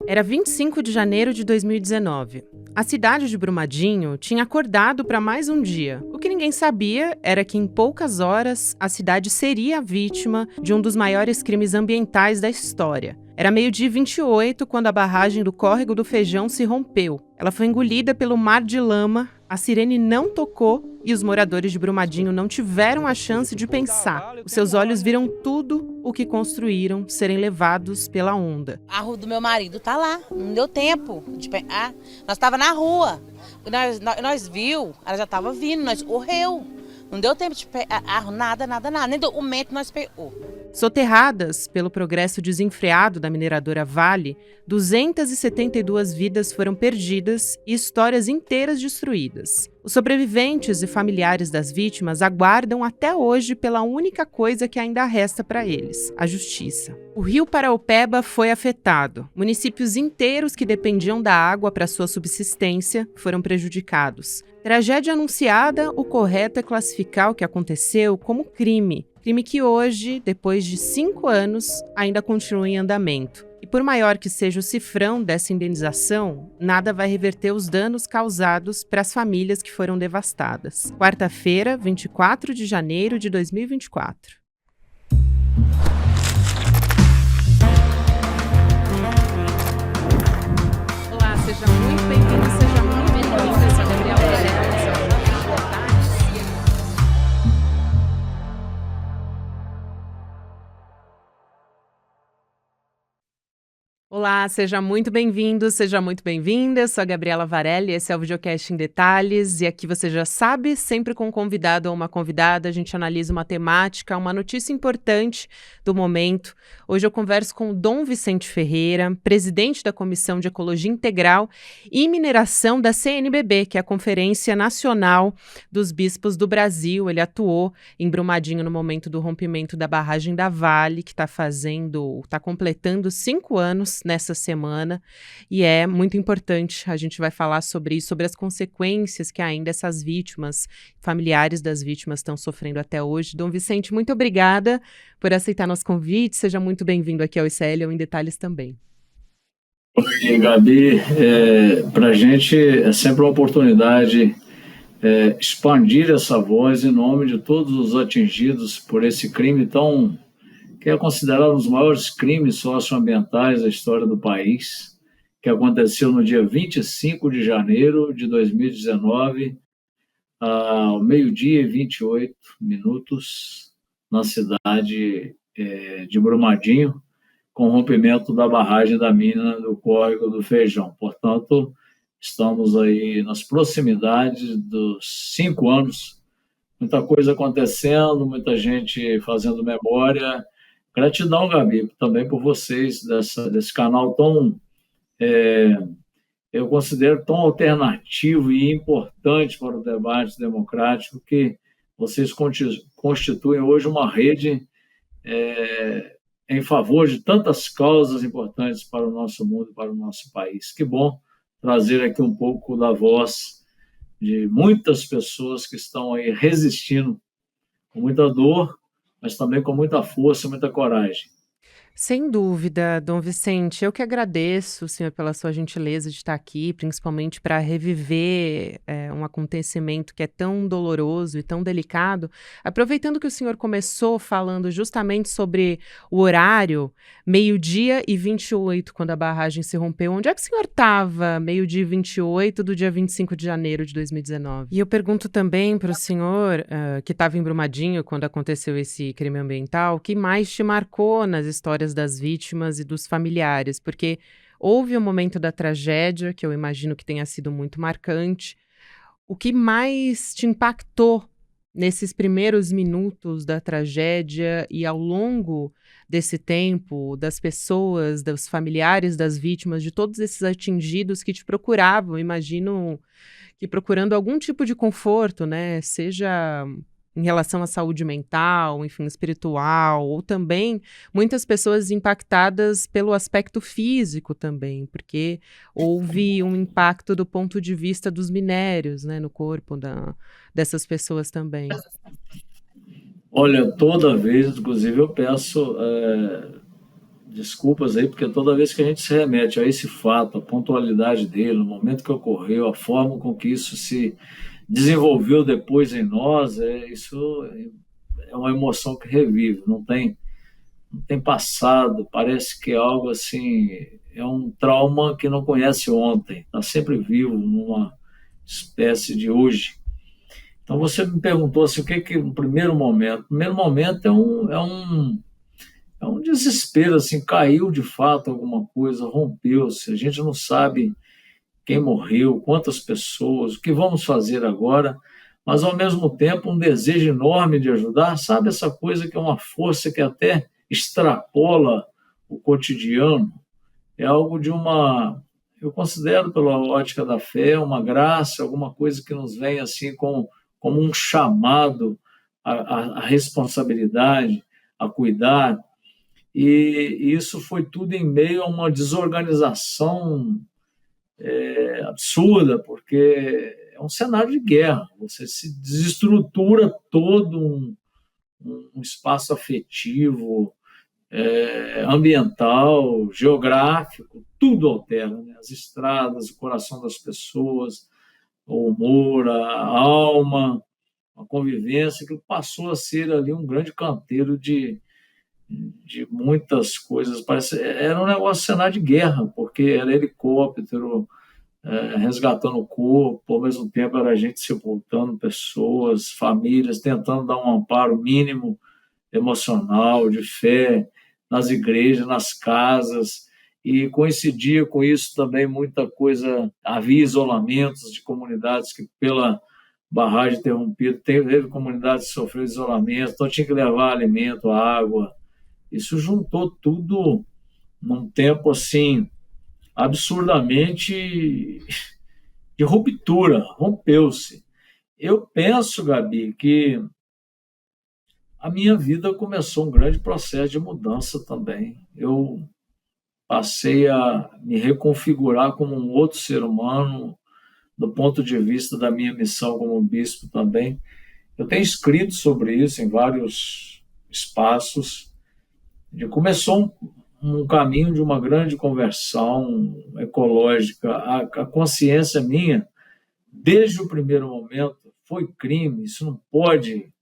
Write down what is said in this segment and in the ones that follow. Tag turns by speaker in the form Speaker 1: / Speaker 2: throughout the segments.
Speaker 1: Era 25 de janeiro de 2019. A cidade de Brumadinho tinha acordado para mais um dia. O que ninguém sabia era que em poucas horas a cidade seria a vítima de um dos maiores crimes ambientais da história. Era meio-dia 28 quando a barragem do Córrego do Feijão se rompeu. Ela foi engolida pelo mar de lama, a sirene não tocou e os moradores de Brumadinho não tiveram a chance de pensar. Os seus olhos viram tudo o que construíram serem levados pela onda.
Speaker 2: A rua do meu marido tá lá, não deu tempo. Nós tava na rua, nós viu, ela já tava vindo, nós correu. Não deu tempo de pegar nada, nem documento nós pegou.
Speaker 1: Soterradas pelo progresso desenfreado da mineradora Vale, 272 vidas foram perdidas e histórias inteiras destruídas. Os sobreviventes e familiares das vítimas aguardam até hoje pela única coisa que ainda resta para eles: a justiça. O rio Paraopeba foi afetado. Municípios inteiros que dependiam da água para sua subsistência foram prejudicados. Tragédia anunciada, o correto é classificar o que aconteceu como crime. Crime que hoje, depois de 5 anos, ainda continua em andamento. E por maior que seja o cifrão dessa indenização, nada vai reverter os danos causados para as famílias que foram devastadas. Quarta-feira, 24 de janeiro de 2024. Olá, seja muito bem-vindo, seja muito bem-vinda. Eu sou a Gabriela Varela. Olá, seja muito bem-vindo, seja muito bem-vinda. Eu sou a Gabriela Varelli, esse é o Videocast em Detalhes e aqui você já sabe, sempre com um convidado ou uma convidada, a gente analisa uma temática, uma notícia importante do momento. Hoje eu converso com o Dom Vicente Ferreira, presidente da Comissão de Ecologia Integral e Mineração da CNBB, que é a Conferência Nacional dos Bispos do Brasil. Ele atuou em Brumadinho no momento do rompimento da barragem da Vale, que está completando 5 anos nessa semana, e é muito importante, a gente vai falar sobre isso, sobre as consequências que ainda essas vítimas, familiares das vítimas estão sofrendo até hoje. Dom Vicente, muito obrigada por aceitar nosso convite, seja muito bem-vindo aqui ao ICL em Detalhes também.
Speaker 3: Oi, Gabi, para a gente é sempre uma oportunidade expandir essa voz em nome de todos os atingidos por esse crime que é considerado um dos maiores crimes socioambientais da história do país, que aconteceu no dia 25 de janeiro de 2019, ao meio-dia e 28 minutos, na cidade de Brumadinho, com o rompimento da barragem da mina do Córrego do Feijão. Portanto, estamos aí nas proximidades dos 5 anos, muita coisa acontecendo, muita gente fazendo memória. Gratidão, Gabi, também por vocês, desse canal eu considero tão alternativo e importante para o debate democrático, que vocês constituem hoje uma rede em favor de tantas causas importantes para o nosso mundo, para o nosso país. Que bom trazer aqui um pouco da voz de muitas pessoas que estão aí resistindo com muita dor, mas também com muita força, muita coragem.
Speaker 1: Sem dúvida, Dom Vicente, eu que agradeço, senhor, pela sua gentileza de estar aqui, principalmente para reviver um acontecimento que é tão doloroso e tão delicado. Aproveitando que o senhor começou falando justamente sobre o horário, meio-dia e 28, quando a barragem se rompeu, onde é que o senhor estava, meio-dia e 28 do dia 25 de janeiro de 2019? E eu pergunto também para o senhor, que estava em Brumadinho quando aconteceu esse crime ambiental, o que mais te marcou nas histórias das vítimas e dos familiares, porque houve um momento da tragédia que eu imagino que tenha sido muito marcante. O que mais te impactou nesses primeiros minutos da tragédia e ao longo desse tempo, das pessoas, dos familiares das vítimas, de todos esses atingidos que te procuravam, imagino que procurando algum tipo de conforto, né, seja em relação à saúde mental, enfim, espiritual, ou também muitas pessoas impactadas pelo aspecto físico também, porque houve um impacto do ponto de vista dos minérios, né, no corpo dessas pessoas também.
Speaker 3: Olha, toda vez, inclusive, eu peço desculpas aí, porque toda vez que a gente se remete a esse fato, a pontualidade dele, o momento que ocorreu, a forma com que isso se desenvolveu depois em nós, isso é uma emoção que revive, não tem passado, parece que é algo assim, é um trauma que não conhece ontem, está sempre vivo numa espécie de hoje. Então você me perguntou assim, o primeiro momento? O primeiro momento é um desespero, assim, caiu de fato alguma coisa, rompeu-se, a gente não sabe quem morreu, quantas pessoas, o que vamos fazer agora, mas ao mesmo tempo um desejo enorme de ajudar, sabe essa coisa que é uma força que até extrapola o cotidiano, é algo eu considero pela ótica da fé, uma graça, alguma coisa que nos vem assim como um chamado à responsabilidade, a cuidar, e isso foi tudo em meio a uma desorganização absurda, porque é um cenário de guerra, você se desestrutura todo um espaço afetivo, ambiental, geográfico, tudo altera, né? As estradas, o coração das pessoas, o humor, a alma, a convivência, que passou a ser ali um grande canteiro de muitas coisas. Era um negócio cenário de guerra, porque era helicóptero, resgatando o corpo, ao mesmo tempo era a gente sepultando pessoas, famílias, tentando dar um amparo mínimo emocional, de fé, nas igrejas, nas casas, e coincidia com isso também muita coisa, havia isolamentos de comunidades que pela barragem interrompida, teve comunidades que sofreram isolamento, então tinha que levar alimento, água, isso juntou tudo num tempo assim absurdamente de ruptura, rompeu-se. Eu penso, Gabi, que a minha vida começou um grande processo de mudança também. Eu passei a me reconfigurar como um outro ser humano, do ponto de vista da minha missão como bispo também. Eu tenho escrito sobre isso em vários espaços. Começou um caminho de uma grande conversão ecológica. A consciência minha, desde o primeiro momento, foi crime, isso não pode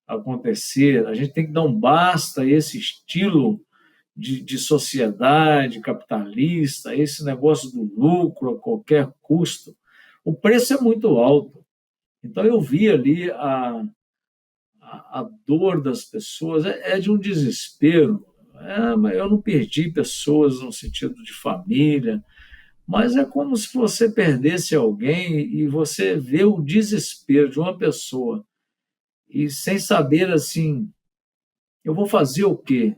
Speaker 3: acontecer, a gente tem que dar um basta a esse estilo de sociedade capitalista, esse negócio do lucro a qualquer custo. O preço é muito alto. Então eu vi ali a dor das pessoas, é de um desespero. Eu não perdi pessoas no sentido de família, mas é como se você perdesse alguém e você vê o desespero de uma pessoa e sem saber assim, eu vou fazer o quê?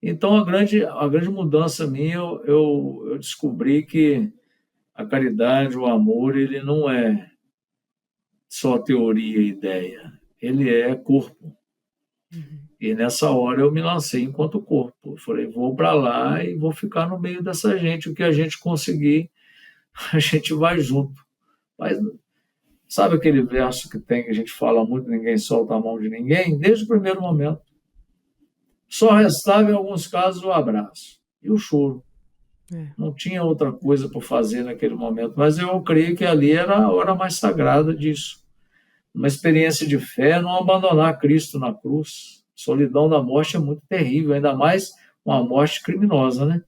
Speaker 3: Então a grande mudança minha, eu descobri que a caridade, o amor, ele não é só teoria e ideia, ele é corpo. E nessa hora eu me lancei enquanto corpo. Eu falei, vou para lá e vou ficar no meio dessa gente, o que a gente conseguir, a gente vai junto. Mas sabe aquele verso que tem, que a gente fala muito, ninguém solta a mão de ninguém? Desde o primeiro momento. Só restava, em alguns casos, o abraço e o choro. Não tinha outra coisa para fazer naquele momento, mas eu creio que ali era a hora mais sagrada disso. Uma experiência de fé, não abandonar Cristo na cruz. A solidão da morte é muito terrível, ainda mais uma morte criminosa, né?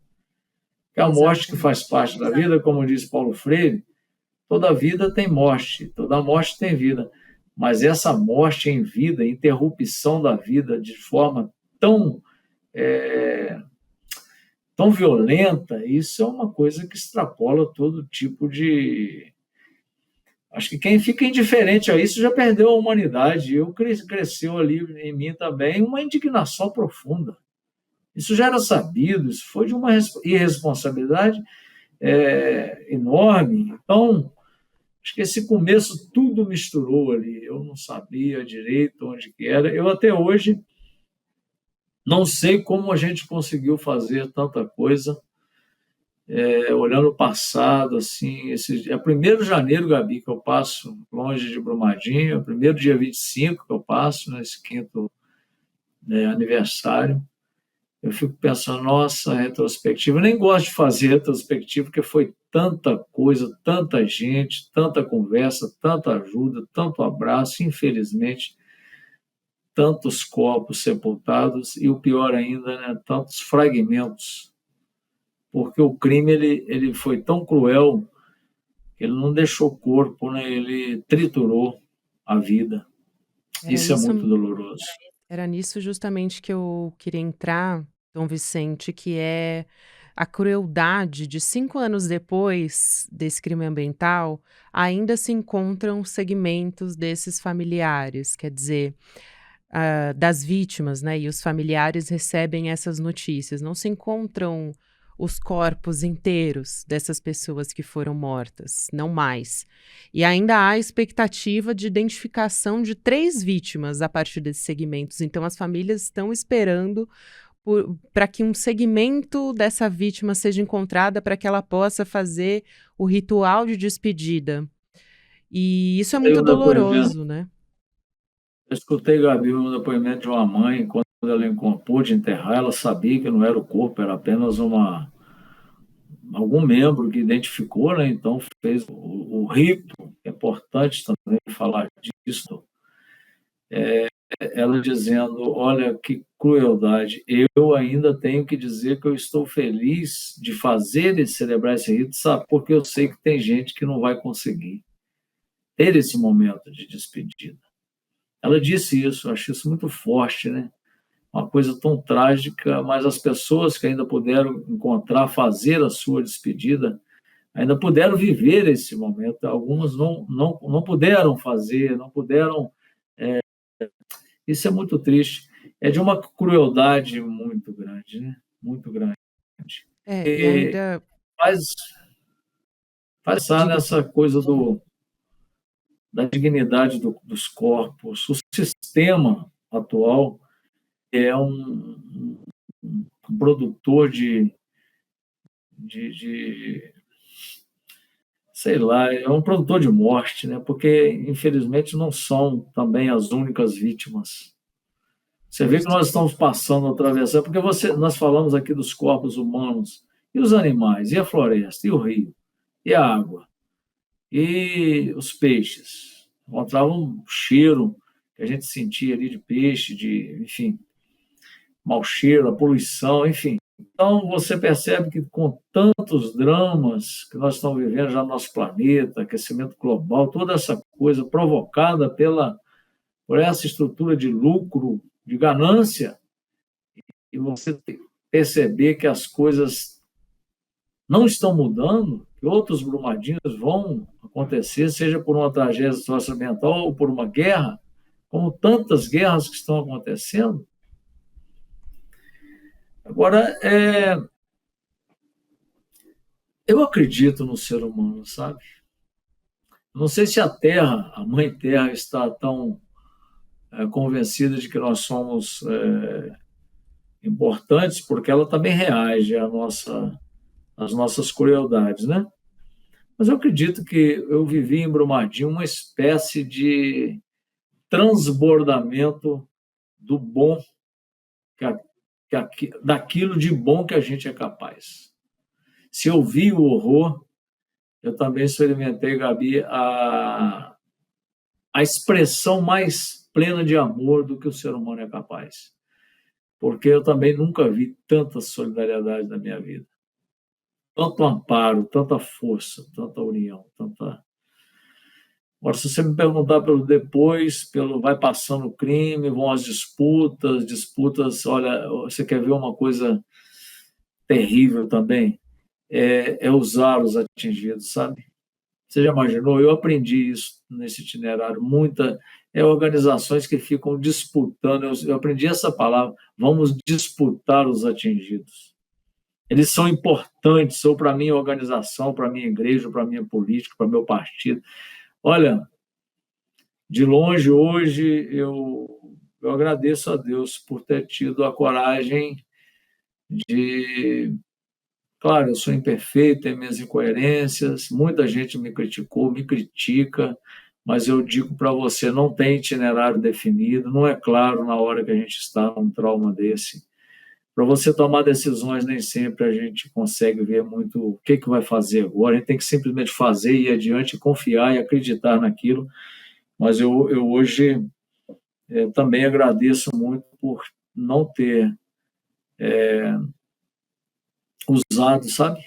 Speaker 3: Que a morte que faz parte da vida, como diz Paulo Freire, toda vida tem morte, toda morte tem vida. Mas essa morte em vida, interrupção da vida de forma tão violenta, isso é uma coisa que extrapola todo tipo de... Acho que quem fica indiferente a isso já perdeu a humanidade. Cresceu ali em mim também uma indignação profunda. Isso já era sabido, isso foi de uma irresponsabilidade enorme. Então, acho que esse começo tudo misturou ali. Eu não sabia direito onde que era. Eu até hoje não sei como a gente conseguiu fazer tanta coisa. Olhando o passado, assim, é 1º de janeiro, Gabi, que eu passo longe de Brumadinho, é o primeiro dia 25 que eu passo, nesse 5º aniversário. eu fico pensando, nossa, retrospectiva. Eu nem gosto de fazer retrospectiva, porque foi tanta coisa, tanta gente, tanta conversa, tanta ajuda, tanto abraço, infelizmente, tantos corpos sepultados e o pior ainda, né, tantos fragmentos, porque o crime ele foi tão cruel que ele não deixou corpo, né, ele triturou a vida.
Speaker 1: Era
Speaker 3: Isso é muito
Speaker 1: nisso,
Speaker 3: doloroso.
Speaker 1: era nisso justamente que eu queria entrar, Dom Vicente, que é a crueldade de 5 anos depois desse crime ambiental, ainda se encontram segmentos desses familiares, quer dizer, das vítimas, né, e os familiares recebem essas notícias. Não se encontram os corpos inteiros dessas pessoas que foram mortas, não mais. E ainda há expectativa de identificação de 3 vítimas a partir desses segmentos. Então, as famílias estão esperando para que um segmento dessa vítima seja encontrada para que ela possa fazer o ritual de despedida. E isso é
Speaker 3: Tem
Speaker 1: muito
Speaker 3: um depoimento.
Speaker 1: doloroso, né?
Speaker 3: Eu escutei, Gabi, um depoimento de uma mãe, quando ela pôde enterrar, ela sabia que não era o corpo, era apenas algum membro que identificou, né? Então fez o rito, é importante também falar disso, ela dizendo, olha que crueldade, eu ainda tenho que dizer que eu estou feliz de fazer e celebrar esse rito, sabe? Porque eu sei que tem gente que não vai conseguir ter esse momento de despedida. Ela disse isso, eu acho isso muito forte, né? Uma coisa tão trágica, mas as pessoas que ainda puderam encontrar, fazer a sua despedida, ainda puderam viver esse momento. Algumas não puderam fazer, não puderam. Isso é muito triste. É de uma crueldade muito grande, né? Muito grande.
Speaker 1: E
Speaker 3: E
Speaker 1: ainda
Speaker 3: faz passar
Speaker 1: diga.
Speaker 3: nessa coisa da dignidade dos corpos. O sistema atual é um produtor de sei lá, é um produtor de morte, né? Porque, infelizmente, não são também as únicas vítimas. Você vê que nós estamos passando, atravessando, porque nós falamos aqui dos corpos humanos, e os animais, e a floresta, e o rio, e a água, e os peixes. Encontrava um cheiro que a gente sentia ali de peixe, enfim, mau cheiro, a poluição, enfim. Então, você percebe que com tantos dramas que nós estamos vivendo já no nosso planeta, aquecimento global, toda essa coisa provocada por essa estrutura de lucro, de ganância, e você perceber que as coisas não estão mudando, que outros Brumadinhos vão acontecer, seja por uma tragédia socioambiental ou por uma guerra, como tantas guerras que estão acontecendo. Agora, eu acredito no ser humano, sabe? Não sei se a Terra, a Mãe Terra, está tão convencida de que nós somos importantes, porque ela também reage às nossas crueldades, né? Mas eu acredito que eu vivi em Brumadinho uma espécie de transbordamento do bom, daquilo de bom que a gente é capaz. Se eu vi o horror, eu também experimentei, Gabi, a expressão mais plena de amor do que o ser humano é capaz. Porque eu também nunca vi tanta solidariedade na minha vida. Tanto amparo, tanta força, tanta união, tanta... Agora, se você me perguntar pelo depois, vai passando o crime, vão as disputas, olha, você quer ver uma coisa terrível também? É usar os atingidos, sabe? Você já imaginou? Eu aprendi isso nesse itinerário. Organizações que ficam disputando. Eu aprendi essa palavra. Vamos disputar os atingidos. Eles são importantes, ou para a minha organização, para a minha igreja, para a minha política, para o meu partido. Olha, de longe hoje eu agradeço a Deus por ter tido a coragem de... Claro, eu sou imperfeito, tenho minhas incoerências, muita gente me criticou, me critica, mas eu digo para você, não tem itinerário definido, não é claro na hora que a gente está num trauma desse. para você tomar decisões, nem sempre a gente consegue ver muito o que vai fazer agora. A gente tem que simplesmente fazer, ir adiante, confiar e acreditar naquilo. Mas eu hoje também agradeço muito por não ter usado, sabe?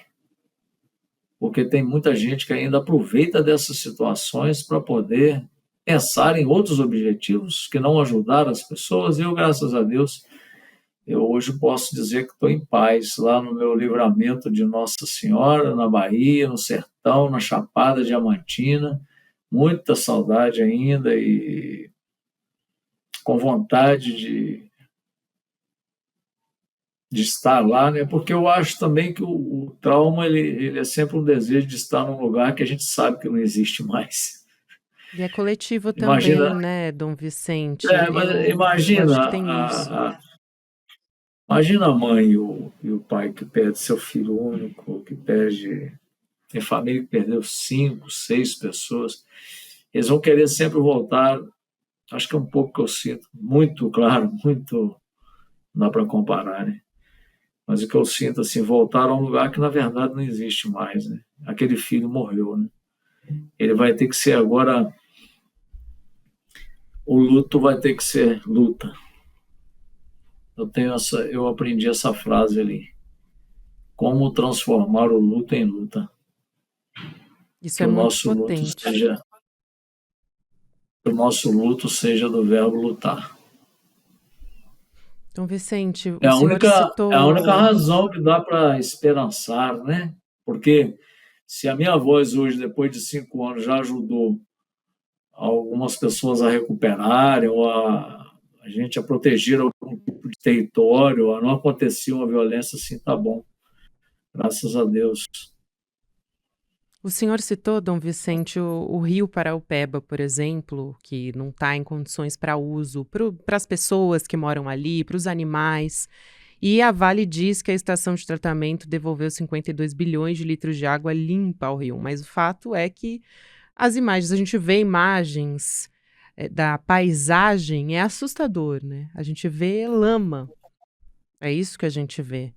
Speaker 3: Porque tem muita gente que ainda aproveita dessas situações para poder pensar em outros objetivos que não ajudaram as pessoas. E eu, graças a Deus, eu hoje posso dizer que estou em paz lá no meu livramento de Nossa Senhora, na Bahia, no Sertão, na Chapada Diamantina. Muita saudade ainda e com vontade de estar lá, né? Porque eu acho também que o trauma ele é sempre um desejo de estar num lugar que a gente sabe que não existe mais.
Speaker 1: E é coletivo
Speaker 3: Imagina,
Speaker 1: também, né, Dom Vicente?
Speaker 3: mas
Speaker 1: Eu acho que tem isso.
Speaker 3: imagina a mãe e o pai que perde seu filho único, que perde. Tem família que perdeu 5, 6 pessoas. Eles vão querer sempre voltar. Acho que é um pouco que eu sinto. Muito, claro, muito. Não dá para comparar, né? Mas o que eu sinto, assim, voltar a um lugar que, na verdade, não existe mais, né? Aquele filho morreu, né? Ele vai ter que ser agora... O luto vai ter que ser luta. Eu aprendi essa frase ali. Como transformar o luto em luta.
Speaker 1: Isso
Speaker 3: Que
Speaker 1: é
Speaker 3: o
Speaker 1: muito
Speaker 3: nosso luto
Speaker 1: potente.
Speaker 3: seja... Que o nosso luto seja do verbo lutar.
Speaker 1: Dom Vicente,
Speaker 3: É
Speaker 1: o
Speaker 3: a
Speaker 1: senhor
Speaker 3: única, é a única
Speaker 1: citou.
Speaker 3: razão que dá para esperançar, né? Porque se a minha voz hoje, depois de 5 anos, já ajudou algumas pessoas a recuperarem, ou a gente a proteger algum tipo de território, a não acontecer uma violência assim, tá bom. Graças a Deus.
Speaker 1: O senhor citou, Dom Vicente, o rio Paraupeba, por exemplo, que não está em condições para uso para as pessoas que moram ali, para os animais. E a Vale diz que a estação de tratamento devolveu 52 bilhões de litros de água limpa ao rio. Mas o fato é que as imagens, a gente vê imagens da paisagem, é assustador, né? A gente vê lama, é isso que a gente vê.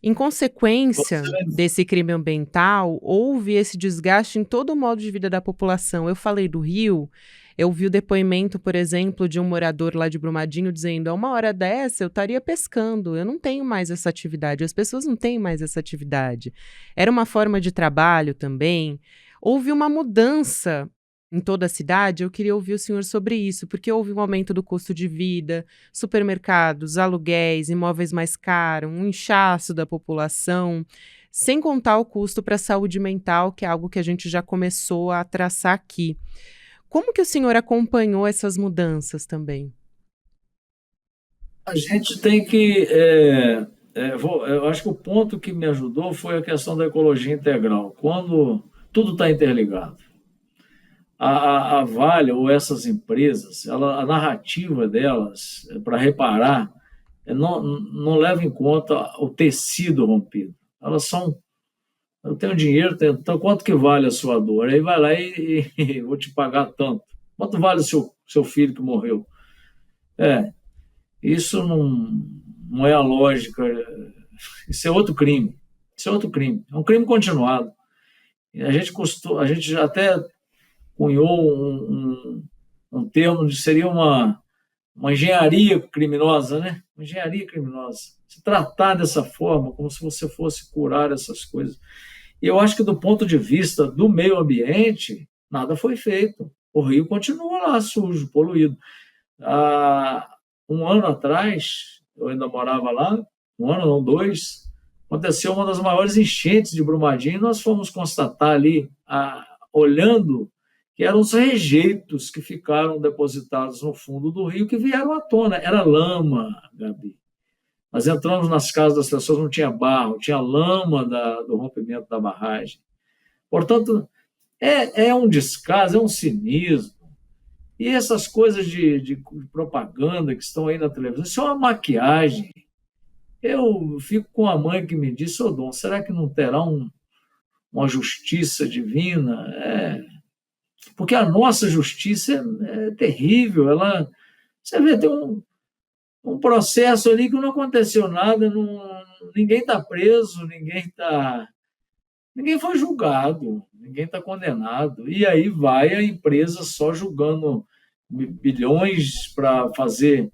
Speaker 1: Em consequência
Speaker 3: Você,
Speaker 1: desse crime ambiental, houve esse desgaste em todo o modo de vida da população. Eu falei do rio, eu vi o depoimento, por exemplo, de um morador lá de Brumadinho dizendo: a uma hora dessa eu estaria pescando, eu não tenho mais essa atividade, as pessoas não têm mais essa atividade. Era uma forma de trabalho também. Houve uma mudança em toda a cidade. Eu queria ouvir o senhor sobre isso, porque houve um aumento do custo de vida, supermercados, aluguéis, imóveis mais caros, um inchaço da população, sem contar o custo para a saúde mental, que é algo que a gente já começou a traçar aqui. Como que o senhor acompanhou essas mudanças também?
Speaker 3: a gente tem que. Eu acho que o ponto que me ajudou foi a questão da ecologia integral. Quando tudo está interligado. A Vale ou essas empresas, a narrativa delas para reparar não leva em conta o tecido rompido. Elas são, eu tenho dinheiro, então quanto que vale a sua dor? Aí vai lá e vou te pagar tanto. Quanto vale o seu filho que morreu? É, isso não é a lógica. Isso é outro crime. Isso é outro crime. É um crime continuado. A gente até cunhou um termo de seria uma engenharia criminosa, né? Uma engenharia criminosa. Se tratar dessa forma, como se você fosse curar essas coisas. E eu acho que do ponto de vista do meio ambiente, nada foi feito. O rio continua lá sujo, poluído. Há um ano atrás, eu ainda morava lá, um ano, não, 2, aconteceu uma das maiores enchentes de Brumadinho e nós fomos constatar ali, olhando, que eram os rejeitos que ficaram depositados no fundo do rio que vieram à tona. Era lama, Gabi. Nós entramos nas casas das pessoas, não tinha barro, tinha lama do rompimento da barragem. Portanto, é um descaso, é um cinismo. E essas coisas de propaganda que estão aí na televisão, isso é uma maquiagem. Eu fico com a mãe que me disse: ô Dom, será que não terá uma justiça divina? Porque a nossa justiça é terrível. Você vê, tem um processo ali que não aconteceu nada, ninguém está preso, ninguém foi julgado, ninguém está condenado. E aí vai a empresa só julgando bilhões para fazer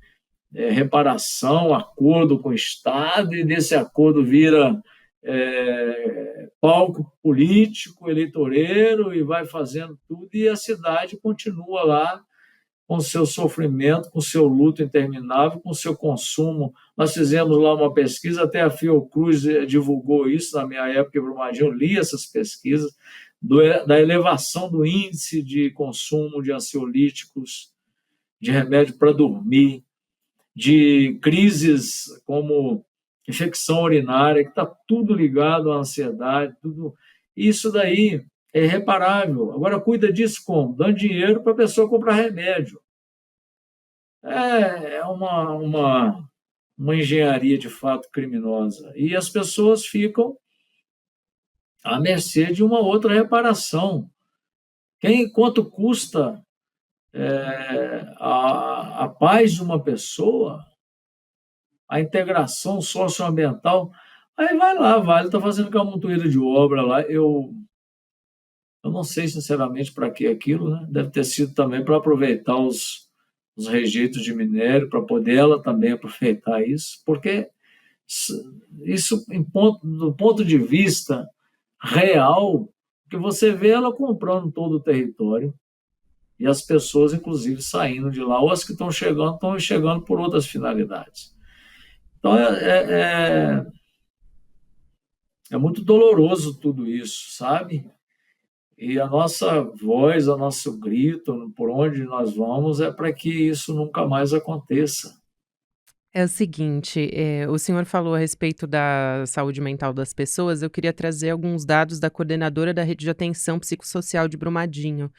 Speaker 3: reparação, acordo com o Estado, e desse acordo vira palco político, eleitoreiro, e vai fazendo tudo, e a cidade continua lá com seu sofrimento, com seu luto interminável, com seu consumo. Nós fizemos lá uma pesquisa, até a Fiocruz divulgou isso na minha época, em Brumadinho, eu li essas pesquisas, da elevação do índice de consumo de ansiolíticos, de remédio para dormir, de crises como infecção urinária, que está tudo ligado à ansiedade, tudo. Isso daí é irreparável. Agora, cuida disso como? Dando dinheiro para a pessoa comprar remédio. É uma engenharia, de fato, criminosa. E as pessoas ficam à mercê de uma outra reparação. Quanto custa a paz de uma pessoa, a integração socioambiental? Aí vai lá, Vale está fazendo camontoeira de obra lá. Eu não sei, sinceramente, para que aquilo, né? Deve ter sido também para aproveitar os rejeitos de minério, para poder ela também aproveitar isso, porque isso, do ponto de vista real, que você vê ela comprando todo o território e as pessoas, inclusive, saindo de lá, ou as que estão chegando por outras finalidades. Então, é muito doloroso tudo isso, sabe? E a nossa voz, o nosso grito, por onde nós vamos, é para que isso nunca mais aconteça.
Speaker 1: É o seguinte, o senhor falou a respeito da saúde mental das pessoas, eu queria trazer alguns dados da coordenadora da Rede de Atenção Psicossocial de Brumadinho,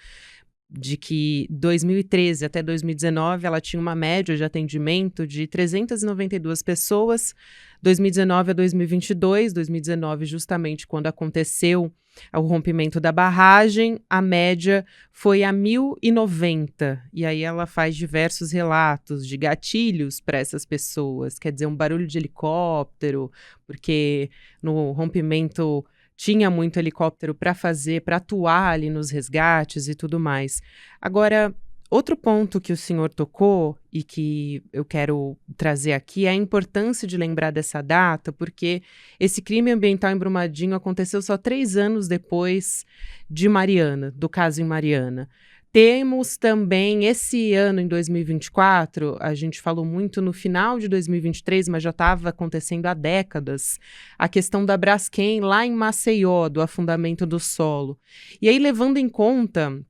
Speaker 1: de que 2013 até 2019 ela tinha uma média de atendimento de 392 pessoas, 2019 a 2022, 2019 justamente quando aconteceu o rompimento da barragem, a média foi a 1.090, e aí ela faz diversos relatos de gatilhos para essas pessoas, quer dizer, um barulho de helicóptero, porque no rompimento tinha muito helicóptero para atuar ali nos resgates e tudo mais. Agora, outro ponto que o senhor tocou e que eu quero trazer aqui é a importância de lembrar dessa data, porque esse crime ambiental em Brumadinho aconteceu só 3 anos depois de Mariana, do caso em Mariana. Temos também esse ano, em 2024, a gente falou muito no final de 2023, mas já estava acontecendo há décadas, a questão da Braskem lá em Maceió, do afundamento do solo. E aí, levando em conta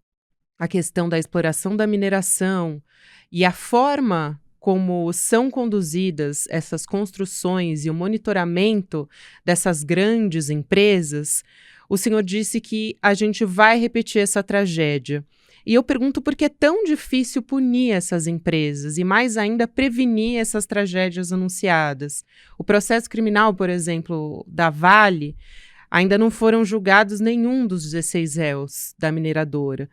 Speaker 1: a questão da exploração da mineração e a forma como são conduzidas essas construções e o monitoramento dessas grandes empresas, o senhor disse que a gente vai repetir essa tragédia. E eu pergunto por que é tão difícil punir essas empresas e, mais ainda, prevenir essas tragédias anunciadas. O processo criminal, por exemplo, da Vale, ainda não foram julgados nenhum dos 16 réus da mineradora.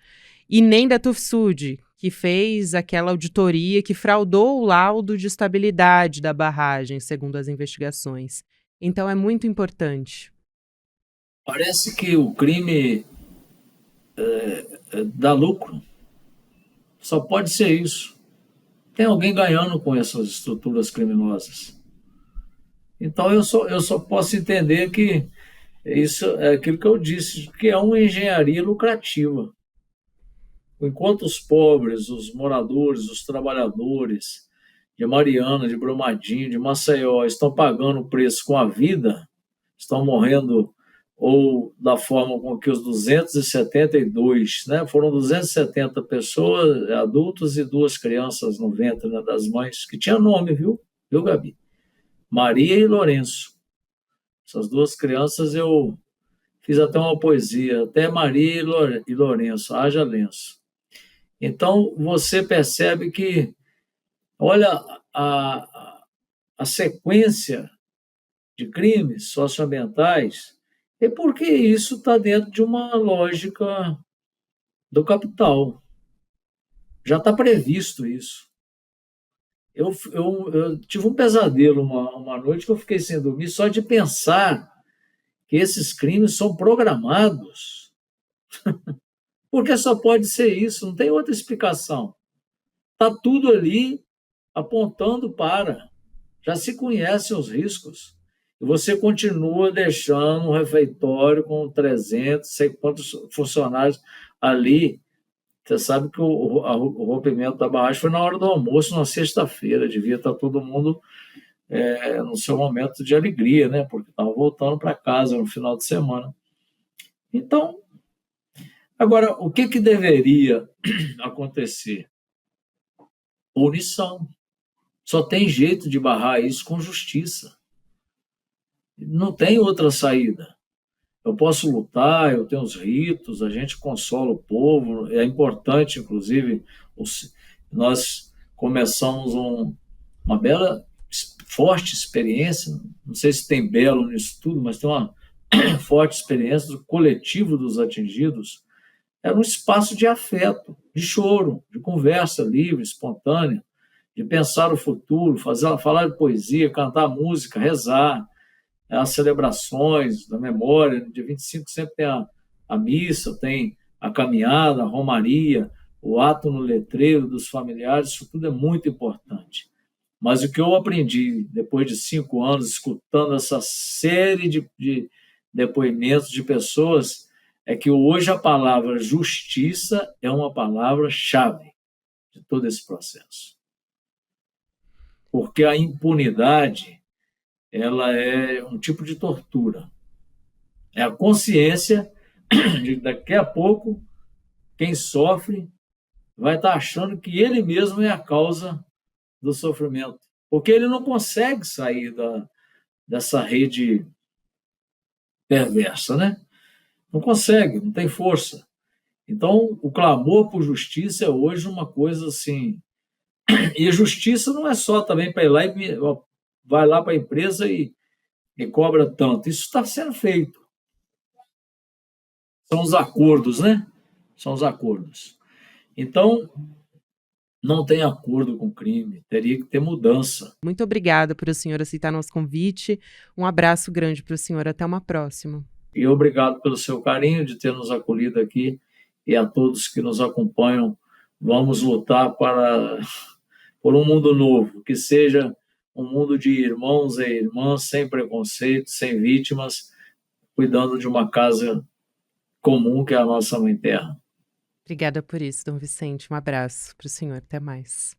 Speaker 1: E nem da Tufsud, que fez aquela auditoria que fraudou o laudo de estabilidade da barragem, segundo as investigações. Então é muito importante.
Speaker 3: Parece que o crime dá lucro. Só pode ser isso. Tem alguém ganhando com essas estruturas criminosas. Então eu só posso entender que isso é aquilo que eu disse, que é uma engenharia lucrativa. Enquanto os pobres, os moradores, os trabalhadores de Mariana, de Brumadinho, de Maceió estão pagando o preço com a vida, estão morrendo ou da forma com que os 272, né? Foram 270 pessoas, adultos e 2 crianças no ventre, né, das mães, que tinha nome, viu, Gabi? Maria e Lourenço. Essas 2 crianças eu fiz até uma poesia, até Maria e Lourenço, haja lenço. Então, você percebe que, olha, a sequência de crimes socioambientais é porque isso está dentro de uma lógica do capital. Já está previsto isso. Eu tive um pesadelo uma noite que eu fiquei sem dormir só de pensar que esses crimes são programados. Porque só pode ser isso, não tem outra explicação. Está tudo ali apontando para. Já se conhecem os riscos. E você continua deixando um refeitório com 300, sei quantos funcionários ali. Você sabe que o rompimento da barragem foi na hora do almoço, na sexta-feira. Devia estar todo mundo no seu momento de alegria, né? Porque estava voltando para casa no final de semana. Então, agora, o que deveria acontecer? Punição. Só tem jeito de barrar isso com justiça. Não tem outra saída. Eu posso lutar, eu tenho os ritos, a gente consola o povo, é importante, inclusive, nós começamos uma bela, forte experiência, não sei se tem belo nisso tudo, mas tem uma forte experiência do coletivo dos atingidos. Era um espaço de afeto, de choro, de conversa livre, espontânea, de pensar o futuro, falar de poesia, cantar música, rezar, as celebrações da memória. No dia 25 sempre tem a missa, tem a caminhada, a romaria, o ato no letreiro dos familiares, isso tudo é muito importante. Mas o que eu aprendi depois de 5 anos, escutando essa série de depoimentos de pessoas, é que hoje a palavra justiça é uma palavra-chave de todo esse processo. Porque a impunidade, ela é um tipo de tortura. É a consciência de que daqui a pouco quem sofre vai estar achando que ele mesmo é a causa do sofrimento. Porque ele não consegue sair dessa rede perversa, né? Não consegue, não tem força. Então, o clamor por justiça é hoje uma coisa assim. E a justiça não é só também para ir lá e vai lá para a empresa e cobra tanto. Isso está sendo feito. São os acordos, né? São os acordos. Então, não tem acordo com crime, teria que ter mudança.
Speaker 1: Muito obrigada por o senhor aceitar nosso convite. Um abraço grande para o senhor. Até uma próxima.
Speaker 3: E obrigado pelo seu carinho de ter nos acolhido aqui, e a todos que nos acompanham. Vamos lutar por um mundo novo, que seja um mundo de irmãos e irmãs, sem preconceito, sem vítimas, cuidando de uma casa comum que é a nossa Mãe Terra.
Speaker 1: Obrigada por isso, Dom Vicente. Um abraço para o senhor. Até mais.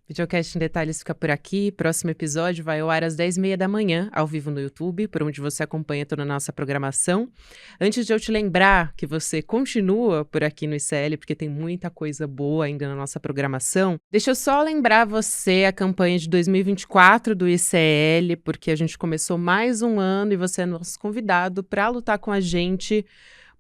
Speaker 1: Videocast em Detalhes fica por aqui. Próximo episódio vai ao ar às 10h30 da manhã, ao vivo no YouTube, por onde você acompanha toda a nossa programação. Antes de eu te lembrar que você continua por aqui no ICL, porque tem muita coisa boa ainda na nossa programação, deixa eu só lembrar você a campanha de 2024 do ICL, porque a gente começou mais um ano e você é nosso convidado para lutar com a gente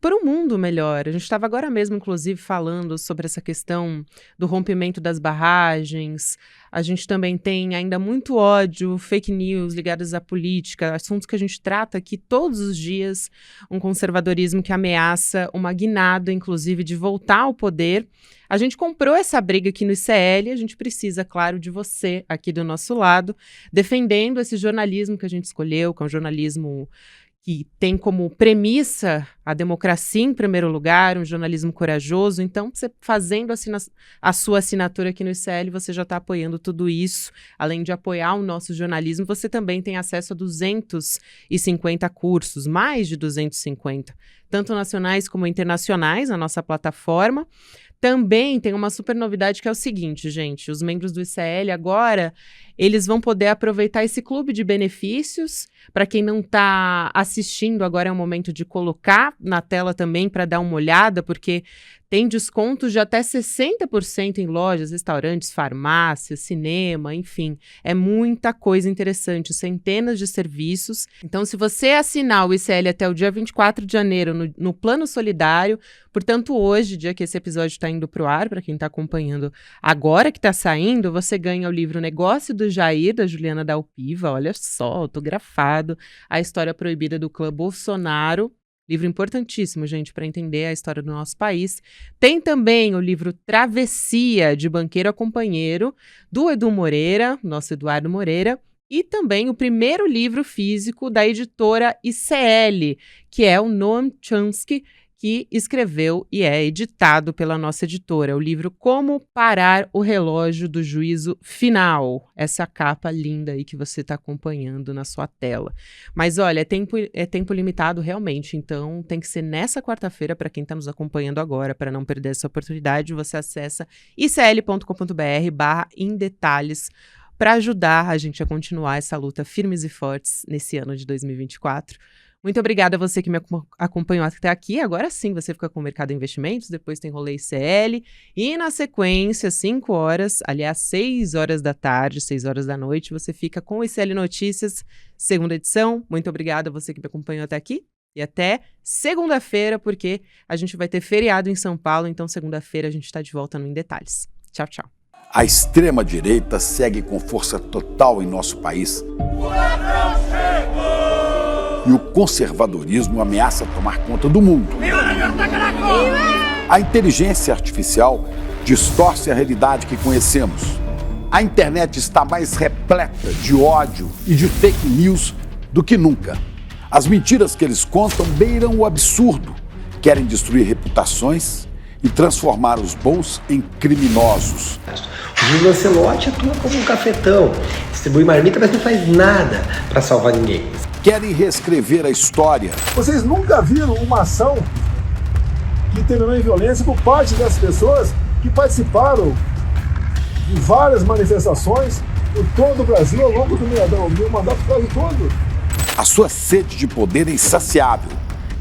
Speaker 1: por um mundo melhor. A gente estava agora mesmo, inclusive, falando sobre essa questão do rompimento das barragens. A gente também tem ainda muito ódio, fake news ligadas à política, assuntos que a gente trata aqui todos os dias, um conservadorismo que ameaça uma guinada, inclusive, de voltar ao poder. A gente comprou essa briga aqui no ICL, a gente precisa, claro, de você aqui do nosso lado, defendendo esse jornalismo que a gente escolheu, que é um jornalismo que tem como premissa a democracia em primeiro lugar, um jornalismo corajoso. Então, você fazendo a sua assinatura aqui no ICL, você já está apoiando tudo isso. Além de apoiar o nosso jornalismo, você também tem acesso a 250 cursos, mais de 250, tanto nacionais como internacionais, na nossa plataforma. Também tem uma super novidade que é o seguinte, gente, os membros do ICL agora, eles vão poder aproveitar esse clube de benefícios. Para quem não está assistindo, agora é o momento de colocar na tela também para dar uma olhada, porque tem descontos de até 60% em lojas, restaurantes, farmácias, cinema, enfim. É muita coisa interessante, centenas de serviços. Então, se você assinar o ICL até o dia 24 de janeiro no Plano Solidário, portanto, hoje, dia que esse episódio está indo para o ar, para quem está acompanhando agora que está saindo, você ganha o livro Negócio do Jair, da Juliana Dalpiva, olha só, autografado, A História Proibida do Clã Bolsonaro, Livro importantíssimo, gente, para entender a história do nosso país. Tem também o livro Travessia, de Banqueiro a Companheiro, do Edu Moreira, nosso Eduardo Moreira, e também o primeiro livro físico da editora ICL, que é o Noam Chomsky, que escreveu e é editado pela nossa editora. O livro Como Parar o Relógio do Juízo Final. Essa capa linda aí que você está acompanhando na sua tela. Mas olha, é tempo limitado realmente, então tem que ser nessa quarta-feira para quem está nos acompanhando agora, para não perder essa oportunidade. Você acessa icl.com.br/emdetalhes para ajudar a gente a continuar essa luta firmes e fortes nesse ano de 2024. Muito obrigada a você que me acompanhou até aqui. Agora sim, você fica com o Mercado Investimentos, depois tem Rolê ICL e na sequência, 5 horas, aliás, 6 horas da tarde, 6 horas da noite, você fica com o ICL Notícias, segunda edição. Muito obrigada a você que me acompanhou até aqui e até segunda-feira, porque a gente vai ter feriado em São Paulo, então segunda-feira a gente está de volta no Em Detalhes. Tchau, tchau.
Speaker 4: A extrema-direita segue com força total em nosso país. E o conservadorismo ameaça tomar conta do mundo. A inteligência artificial distorce a realidade que conhecemos. A internet está mais repleta de ódio e de fake news do que nunca. As mentiras que eles contam beiram o absurdo. Querem destruir reputações e transformar os bons em criminosos.
Speaker 5: O Júlio Lancelotti atua como um cafetão, distribui marmita, mas não faz nada para salvar ninguém.
Speaker 4: Querem reescrever a história.
Speaker 6: Vocês nunca viram uma ação que terminou em violência por parte das pessoas que participaram de várias manifestações por todo o Brasil ao longo do meu mandato quase todo.
Speaker 4: A sua sede de poder é insaciável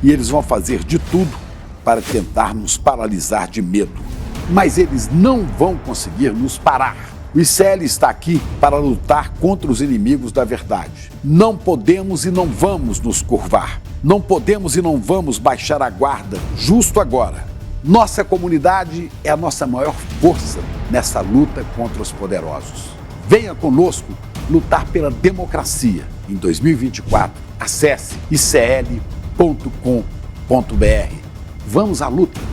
Speaker 4: e eles vão fazer de tudo para tentar nos paralisar de medo. Mas eles não vão conseguir nos parar. O ICL está aqui para lutar contra os inimigos da verdade. Não podemos e não vamos nos curvar. Não podemos e não vamos baixar a guarda justo agora. Nossa comunidade é a nossa maior força nessa luta contra os poderosos. Venha conosco lutar pela democracia. Em 2024, acesse icl.com.br. Vamos à luta!